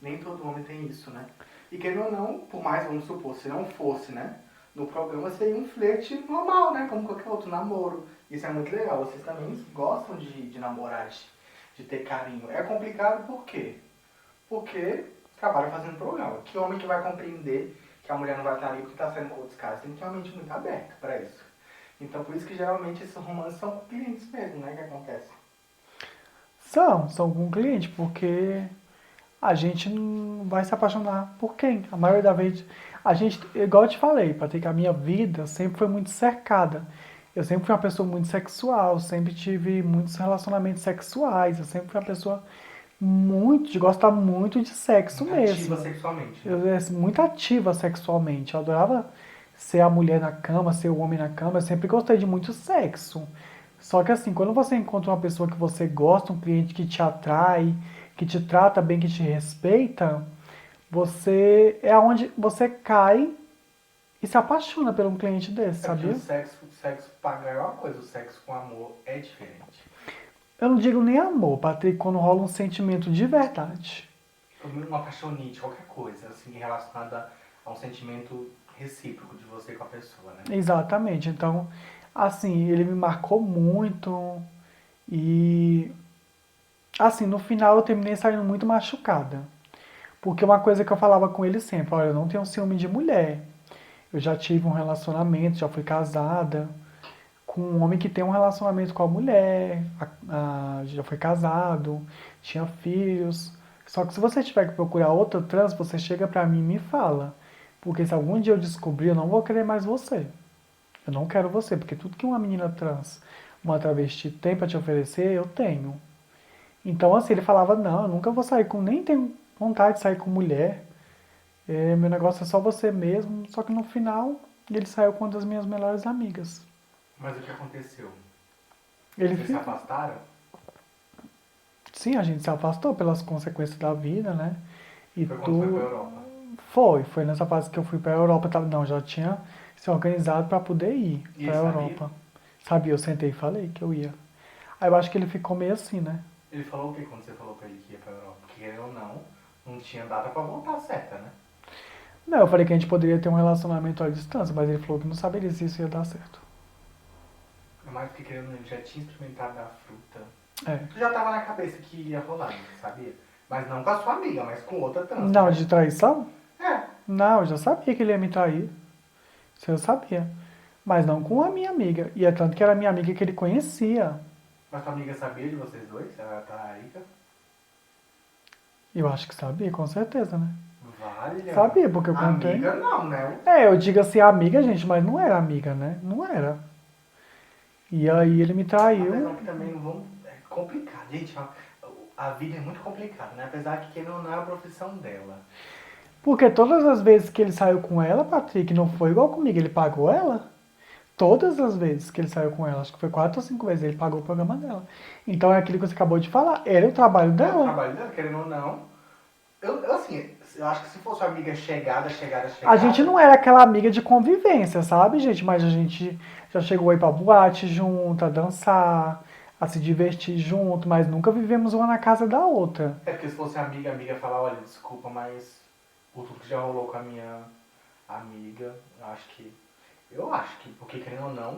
Speaker 2: nem todo homem tem isso, né? E querendo ou não, por mais, vamos supor, se não fosse, né? No programa seria um flerte normal, né? Como qualquer outro namoro. Isso é muito legal. Vocês também gostam de namorar, de ter carinho. É complicado por quê? Porque trabalha fazendo programa. Que homem que vai compreender que a mulher não vai estar ali porque está saindo com outros caras? Tem que ter uma mente muito aberta para isso. Então por isso que geralmente esses romances são com clientes mesmo, né? Que acontece.
Speaker 1: São com cliente, porque a gente não vai se apaixonar por quem? A maioria da vez, a gente, igual eu te falei, Patrick, a minha vida sempre foi muito cercada. Eu sempre fui uma pessoa muito sexual, sempre tive muitos relacionamentos sexuais, eu sempre fui uma pessoa muito, de gostar muito de sexo
Speaker 2: Ativa
Speaker 1: mesmo.
Speaker 2: sexualmente, né?
Speaker 1: Eu era muito ativa sexualmente, eu adorava ser a mulher na cama, ser o homem na cama, eu sempre gostei de muito sexo. Só que assim, quando você encontra uma pessoa que você gosta, um cliente que te atrai, que te trata bem, que te respeita, você é onde você cai e se apaixona por um cliente desse,
Speaker 2: É porque
Speaker 1: sabia?
Speaker 2: o sexo paga é uma coisa, o sexo com amor é diferente.
Speaker 1: Eu não digo nem amor, Patrick, quando rola um sentimento de verdade.
Speaker 2: Uma paixonite, qualquer coisa, assim, relacionada a um sentimento recíproco de você com a pessoa, né?
Speaker 1: Exatamente. Então, assim, ele me marcou muito e assim, no final eu terminei saindo muito machucada. Porque uma coisa que eu falava com ele sempre, olha, eu não tenho ciúme de mulher. Eu já tive um relacionamento, já fui casada com um homem que tem um relacionamento com a mulher, já foi casado, tinha filhos. Só que se você tiver que procurar outra trans, você chega pra mim e me fala. Porque se algum dia eu descobrir, eu não vou querer mais você. Eu não quero você, porque tudo que uma menina trans uma travesti tem pra te oferecer, eu tenho. Então, assim, ele falava, não, eu nunca vou sair com, nem tenho vontade de sair com mulher. Meu negócio é só você mesmo. Só que no final, ele saiu com uma das minhas melhores amigas.
Speaker 2: Mas o que aconteceu?
Speaker 1: Ele
Speaker 2: Vocês se
Speaker 1: ficou.
Speaker 2: afastaram?
Speaker 1: Sim, a gente se afastou pelas consequências da vida, né? E
Speaker 2: Foi quando foi pra
Speaker 1: tu
Speaker 2: Europa?
Speaker 1: foi nessa fase que eu fui pra Europa, não, já tinha se organizado pra poder ir
Speaker 2: E
Speaker 1: pra
Speaker 2: ele sabia?
Speaker 1: Europa. Sabia, eu sentei e falei que eu ia. Aí eu acho que ele ficou meio assim, né?
Speaker 2: Ele falou o que quando você falou pra ele que ia pra Europa? Porque querendo ou não tinha data pra voltar certa, né?
Speaker 1: Não, eu falei que a gente poderia ter um relacionamento à distância, mas ele falou que não saberia se isso ia dar certo.
Speaker 2: Mas porque querendo ou não, ele já tinha experimentado da fruta.
Speaker 1: É.
Speaker 2: Tu já tava na cabeça que ia rolar, sabia? Mas não com a sua amiga, mas com outra trans.
Speaker 1: Não,
Speaker 2: Né?
Speaker 1: de traição?
Speaker 2: É.
Speaker 1: Não, eu já sabia que ele ia me trair. Isso eu sabia. Mas não com a minha amiga. E é tanto que era a minha amiga que ele conhecia.
Speaker 2: Mas tua amiga sabia de vocês dois? Ela tá rica?
Speaker 1: Eu acho que sabia, com certeza, né?
Speaker 2: Vale.
Speaker 1: Sabia, porque eu contei.
Speaker 2: Amiga não, né?
Speaker 1: Eu digo assim, amiga, gente, mas não era amiga, né? Não era. E aí ele me traiu.
Speaker 2: Apesar que também não vamos. É complicado, gente. A vida é muito complicada, né? Apesar que não é a profissão dela.
Speaker 1: Porque todas as vezes que ele saiu com ela, Patrick, não foi igual comigo, ele pagou ela. Todas as vezes que ele saiu com ela, acho que foi 4 ou 5 vezes, ele pagou o programa dela. Então é aquilo que você acabou de falar, era o trabalho
Speaker 2: É o
Speaker 1: dela.
Speaker 2: trabalho dela, querendo ou não. Assim, eu acho que se fosse uma amiga chegada.
Speaker 1: A gente não era aquela amiga de convivência, sabe, gente? Mas a gente já chegou a ir pra boate junto, a dançar, a se divertir junto, mas nunca vivemos uma na casa da outra.
Speaker 2: É porque se fosse amiga falar, olha, desculpa, mas por tudo que já rolou com a minha amiga, eu acho que, porque querendo ou não,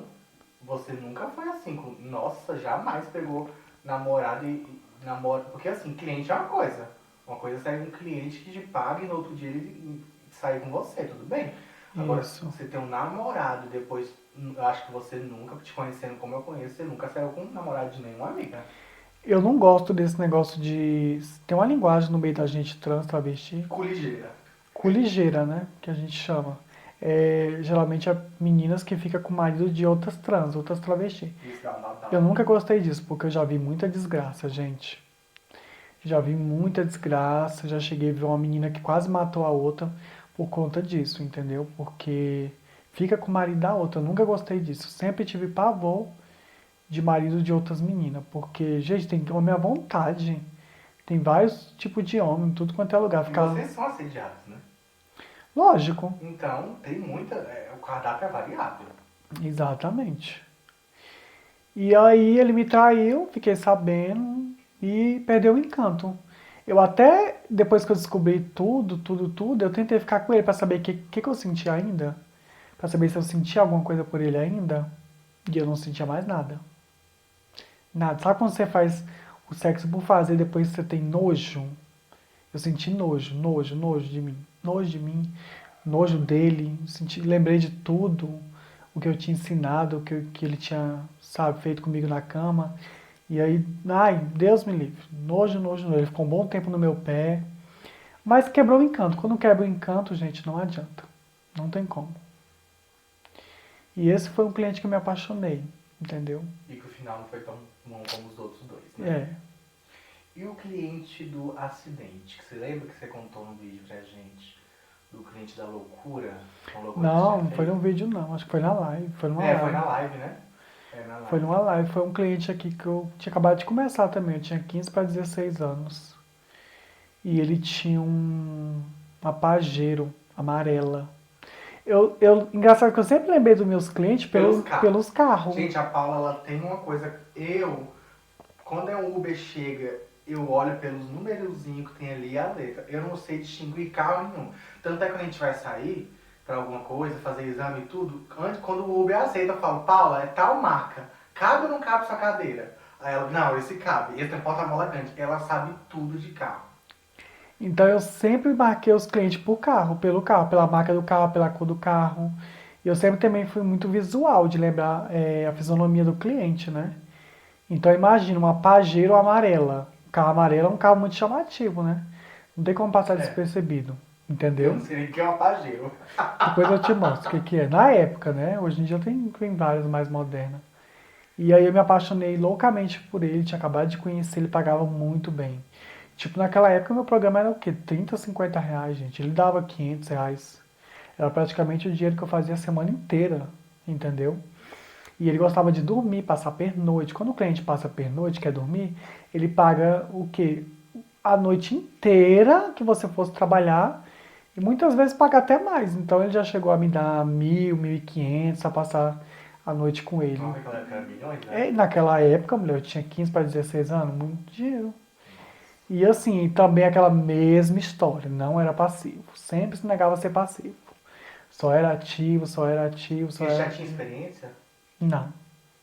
Speaker 2: você nunca foi assim, nossa, jamais pegou namorado e namora, porque assim, cliente é uma coisa é sair com um cliente que te paga e no outro dia ele sair com você, tudo bem. Agora,
Speaker 1: Isso.
Speaker 2: você tem um namorado e depois, eu acho que você nunca, te conhecendo como eu conheço, você nunca saiu com um namorado de nenhuma amiga.
Speaker 1: Eu não gosto desse negócio de. Tem uma linguagem no meio da gente trans, travesti,
Speaker 2: Coligeira.
Speaker 1: culigeira, né? Que a gente chama. Geralmente é meninas que ficam com o marido de outras trans, outras travestis.
Speaker 2: Isso dá um babado.
Speaker 1: Eu nunca gostei disso, porque eu já vi muita desgraça, gente. Já vi muita desgraça, já cheguei a ver uma menina que quase matou a outra por conta disso, entendeu? Porque fica com o marido da outra. Eu nunca gostei disso. Sempre tive pavor de marido de outras meninas, porque, gente, tem homem à vontade. Tem vários tipos de homem, tudo quanto é lugar.
Speaker 2: E
Speaker 1: Ficar...
Speaker 2: vocês são assediados, né?
Speaker 1: Lógico,
Speaker 2: Então, tem muita. O cardápio é variável.
Speaker 1: exatamente. E aí ele me traiu, fiquei sabendo e perdeu o encanto. Eu até, depois que eu descobri tudo, eu tentei ficar com ele pra saber o que eu sentia ainda. Pra saber se eu sentia alguma coisa por ele ainda. E eu não sentia mais nada. Nada. Sabe quando você faz o sexo por fazer e depois você tem nojo? Eu senti nojo de mim. Nojo de mim, nojo dele. Lembrei de tudo, o que eu tinha ensinado, que ele tinha, sabe, feito comigo na cama. E aí, ai, Deus me livre. Nojo. Ele ficou um bom tempo no meu pé. Mas quebrou o encanto. Quando quebra o encanto, gente, não adianta. Não tem como. E esse foi um cliente que eu me apaixonei, entendeu?
Speaker 2: E que o final não foi tão bom como os outros dois, né?
Speaker 1: É.
Speaker 2: E o cliente do acidente? Que você lembra que você contou no vídeo pra gente? Do cliente da loucura?
Speaker 1: Não, não foi num vídeo não. Acho que foi na live. Foi numa live.
Speaker 2: Foi na live, né? Na live.
Speaker 1: Foi numa live. Foi um cliente aqui que eu tinha acabado de começar também. Eu tinha 15 para 16 anos. E ele tinha uma Pajero amarela. Engraçado que eu sempre lembrei dos meus clientes pelos carros.
Speaker 2: Gente, a Paula, ela tem uma coisa. Quando um Uber chega, eu olho pelos numerozinhos que tem ali e a letra. Eu não sei distinguir carro nenhum. Tanto é que quando a gente vai sair pra alguma coisa, fazer exame e tudo, quando o Uber aceita, eu falo, Paula, é tal marca. Cabe ou não cabe sua cadeira? Aí ela, não, esse cabe. Esse tem porta-mala grande. Ela sabe tudo de carro.
Speaker 1: Então eu sempre marquei os clientes por carro, pelo carro, pela marca do carro, pela cor do carro. E eu sempre também fui muito visual de lembrar a fisionomia do cliente, né? Então imagina uma Pajero amarela. O carro amarelo é um carro muito chamativo, né? Não tem como passar despercebido,
Speaker 2: Eu
Speaker 1: entendeu?
Speaker 2: não sei nem o que é uma Pajero.
Speaker 1: Depois eu te mostro o que é. Na época, né? Hoje em dia tem várias mais modernas. E aí eu me apaixonei loucamente por ele, tinha acabado de conhecer, ele pagava muito bem. Tipo, naquela época meu programa era o quê? 30, 50 reais, gente. Ele dava 500 reais. Era praticamente o dinheiro que eu fazia a semana inteira, entendeu? E ele gostava de dormir, passar pernoite. Quando o cliente passa pernoite, quer dormir, ele paga o quê? A noite inteira que você fosse trabalhar e muitas vezes paga até mais. Então ele já chegou a me dar 1.000, 1.500 a passar a noite com ele.
Speaker 2: Nossa, naquela época era milhões, né?
Speaker 1: É, naquela época, mulher, eu tinha 15 para 16 anos, muito dinheiro.
Speaker 2: Nossa.
Speaker 1: E assim, também aquela mesma história, não era passivo. Sempre se negava a ser passivo. Só era ativo, só era ativo, só
Speaker 2: Você
Speaker 1: era
Speaker 2: já tinha
Speaker 1: ativo.
Speaker 2: experiência?
Speaker 1: Não,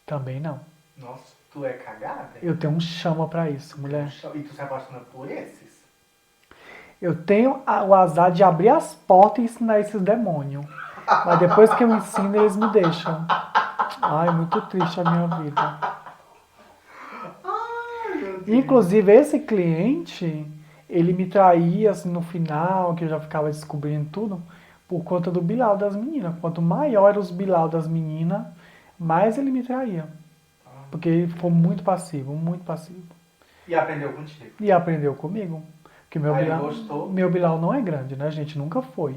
Speaker 1: também não.
Speaker 2: Nossa, tu é cagada?
Speaker 1: Eu tenho um chama pra isso, mulher.
Speaker 2: E tu se apaixona por esses?
Speaker 1: Eu tenho o azar de abrir as portas e ensinar esses demônios. Mas depois que eu ensino, eles me deixam. Ai, muito triste a minha vida.
Speaker 2: Ai, meu Deus.
Speaker 1: Inclusive, esse cliente, ele me traía assim no final, que eu já ficava descobrindo tudo, por conta do bilau das meninas. Quanto maior era os bilau das meninas, mais ele me traía.
Speaker 2: Ah,
Speaker 1: Porque ele ficou muito passivo, muito passivo.
Speaker 2: e aprendeu contigo?
Speaker 1: E aprendeu comigo. Porque
Speaker 2: Aí ele gostou.
Speaker 1: meu bilau não é grande, né, gente? Nunca foi.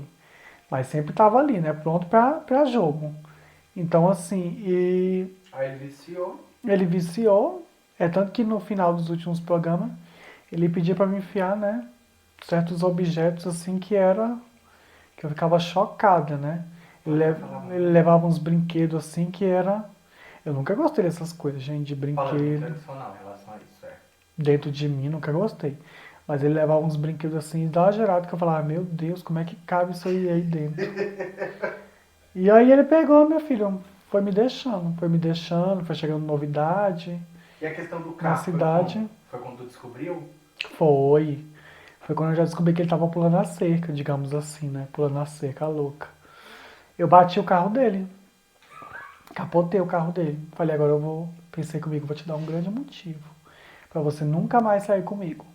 Speaker 1: Mas sempre tava ali, né? Pronto pra jogo. Então, assim, e
Speaker 2: Aí ele viciou.
Speaker 1: ele viciou. É tanto que no final dos últimos programas, ele pedia pra me enfiar, né? Certos objetos, assim, que era... Que eu ficava chocada, né? Ele,
Speaker 2: Olha,
Speaker 1: le-
Speaker 2: vai falar
Speaker 1: ele
Speaker 2: muito.
Speaker 1: levava uns brinquedos, assim, que era... Eu nunca gostei dessas coisas, gente, de
Speaker 2: Falando muito
Speaker 1: brinquedo.
Speaker 2: tradicional em relação a isso, é.
Speaker 1: Dentro de mim, nunca gostei. Mas ele levava uns brinquedos assim exagerados que eu falava, meu Deus, como é que cabe isso aí dentro? E aí ele pegou, meu filho, foi me deixando, foi chegando novidade
Speaker 2: E a questão do
Speaker 1: na
Speaker 2: carro foi como?
Speaker 1: cidade.
Speaker 2: Foi quando tu descobriu?
Speaker 1: Foi. Foi quando eu já descobri que ele tava pulando a cerca, digamos assim, né? Pulando a cerca, a louca. Eu bati o carro dele, capotei o carro dele. Falei, agora eu vou, pensei comigo, vou te dar um grande motivo pra você nunca mais sair comigo.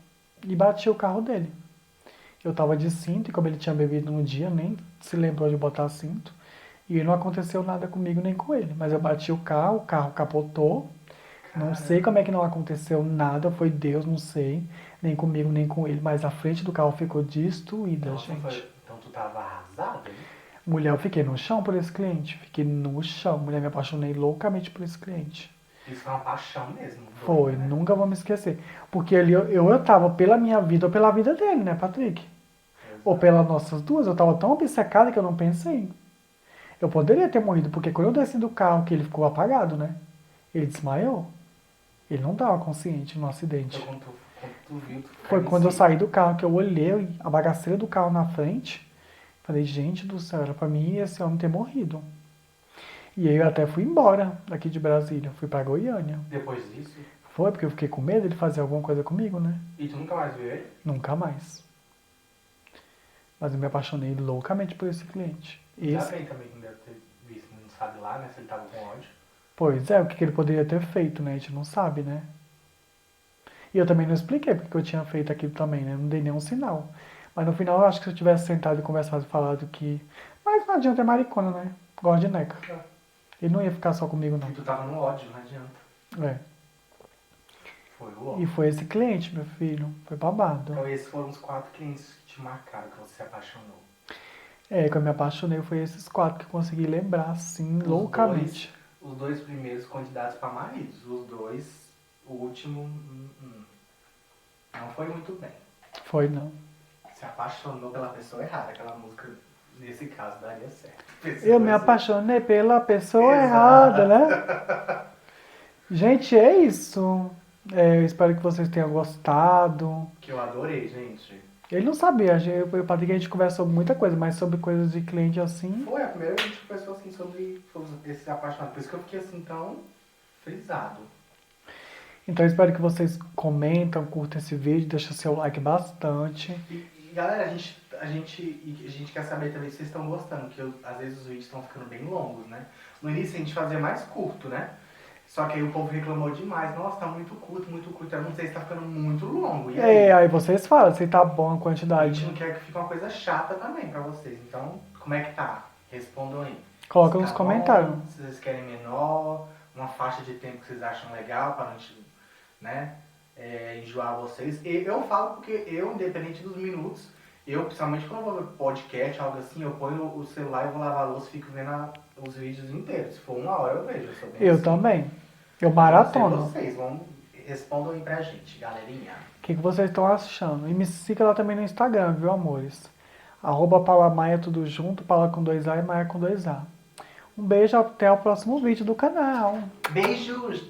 Speaker 1: E bati o carro dele. Eu tava de cinto e como ele tinha bebido no dia, nem se lembrou de botar cinto. E não aconteceu nada comigo nem com ele. Mas eu bati o carro capotou. Não sei
Speaker 2: Caramba.
Speaker 1: como é que não aconteceu nada, foi Deus, não sei. Nem comigo, nem com ele. Mas a frente do carro ficou destruída,
Speaker 2: Nossa,
Speaker 1: gente.
Speaker 2: então tu tava arrasada ali?
Speaker 1: Mulher, eu fiquei no chão por esse cliente. Fiquei no chão. Mulher, me apaixonei loucamente por esse cliente.
Speaker 2: Isso foi uma paixão mesmo,
Speaker 1: Foi,
Speaker 2: doida, né?
Speaker 1: nunca vou me esquecer. Porque ali eu tava pela minha vida ou pela vida dele, né, Patrick? Ou
Speaker 2: Exato.
Speaker 1: pelas nossas duas, eu tava tão obcecada que eu não pensei. Eu poderia ter morrido, porque quando eu desci do carro, que ele ficou apagado, né? Ele desmaiou. Ele não estava consciente no
Speaker 2: Foi
Speaker 1: acidente.
Speaker 2: quando tu viu, tu
Speaker 1: Foi
Speaker 2: caiu em
Speaker 1: quando eu
Speaker 2: si.
Speaker 1: saí do carro que eu olhei a bagaceira do carro na frente. Falei, gente do céu, era pra mim esse homem ter morrido. E aí eu até fui embora daqui de Brasília. Fui pra Goiânia.
Speaker 2: Depois disso,
Speaker 1: Foi porque eu fiquei com medo de fazer alguma coisa comigo, né?
Speaker 2: e tu nunca mais viu ele?
Speaker 1: Nunca mais. Mas eu me apaixonei loucamente por esse cliente.
Speaker 2: Ainda
Speaker 1: Esse,
Speaker 2: bem também que não deve ter visto, não sabe lá, né? Se ele tava com ódio.
Speaker 1: pois é, o que ele poderia ter feito, né? A gente não sabe, né? E eu também não expliquei porque eu tinha feito aquilo também, né? Não dei nenhum sinal. Mas no final eu acho que se eu tivesse sentado e conversado e falado que. Mas não adianta, é maricona, né? Gosta de neca. Ele não ia ficar só comigo,
Speaker 2: E
Speaker 1: não.
Speaker 2: tu tava no ódio, não adianta.
Speaker 1: É.
Speaker 2: Foi o
Speaker 1: E
Speaker 2: ódio.
Speaker 1: foi esse cliente, meu filho. Foi babado.
Speaker 2: Então esses foram os 4 clientes que te marcaram, que você se apaixonou.
Speaker 1: É, que eu me apaixonei foi esses quatro que eu consegui lembrar, assim,
Speaker 2: Os
Speaker 1: loucamente.
Speaker 2: Os dois primeiros candidatos para maridos. Os dois, o último, não foi muito bem.
Speaker 1: Foi não.
Speaker 2: Se apaixonou pela pessoa errada. Aquela música, nesse caso, daria certo.
Speaker 1: Eu me apaixonei pela pessoa errada, né? Gente, é isso. É, eu espero que vocês tenham gostado.
Speaker 2: Que eu adorei, gente.
Speaker 1: Ele não sabia, eu e o Patrick a gente conversa sobre muita coisa, mas sobre coisas de cliente assim.
Speaker 2: Foi a primeira vez que a gente conversou assim sobre esse apaixonado. Por isso que eu fiquei assim tão frisado.
Speaker 1: Então eu espero que vocês comentam, curtam esse vídeo, deixem seu like bastante.
Speaker 2: E galera, a gente quer saber também se vocês estão gostando, que às vezes os vídeos estão ficando bem longos, né? No início a gente fazia mais curto, né? Só que aí o povo reclamou demais. Nossa, tá muito curto, muito curto. Eu não sei se tá ficando muito longo. E aí?
Speaker 1: É, aí vocês falam se tá bom a
Speaker 2: A gente
Speaker 1: quantidade.
Speaker 2: não quer que fique uma coisa chata também pra vocês. Então, como é que tá? Respondam aí.
Speaker 1: Coloca
Speaker 2: Se
Speaker 1: nos
Speaker 2: tá
Speaker 1: comentários.
Speaker 2: bom, se vocês querem menor, uma faixa de tempo que vocês acham legal para não, né, enjoar vocês. E eu falo porque eu, independente dos minutos, eu, principalmente quando eu vou ver podcast, algo assim, eu ponho o celular e vou lavar a louça e fico vendo os vídeos inteiros. Se for 1 hora eu vejo, eu sou bem
Speaker 1: Eu
Speaker 2: assim.
Speaker 1: também. Eu
Speaker 2: Não sei
Speaker 1: maratono.
Speaker 2: vocês, respondam aí pra gente, galerinha.
Speaker 1: O que vocês estão achando? E me siga lá também no Instagram, viu, amores? @PaulaMaia, tudo junto, Paula com 2A e Maia com 2A. Um beijo, até o próximo vídeo do canal.
Speaker 2: Beijos!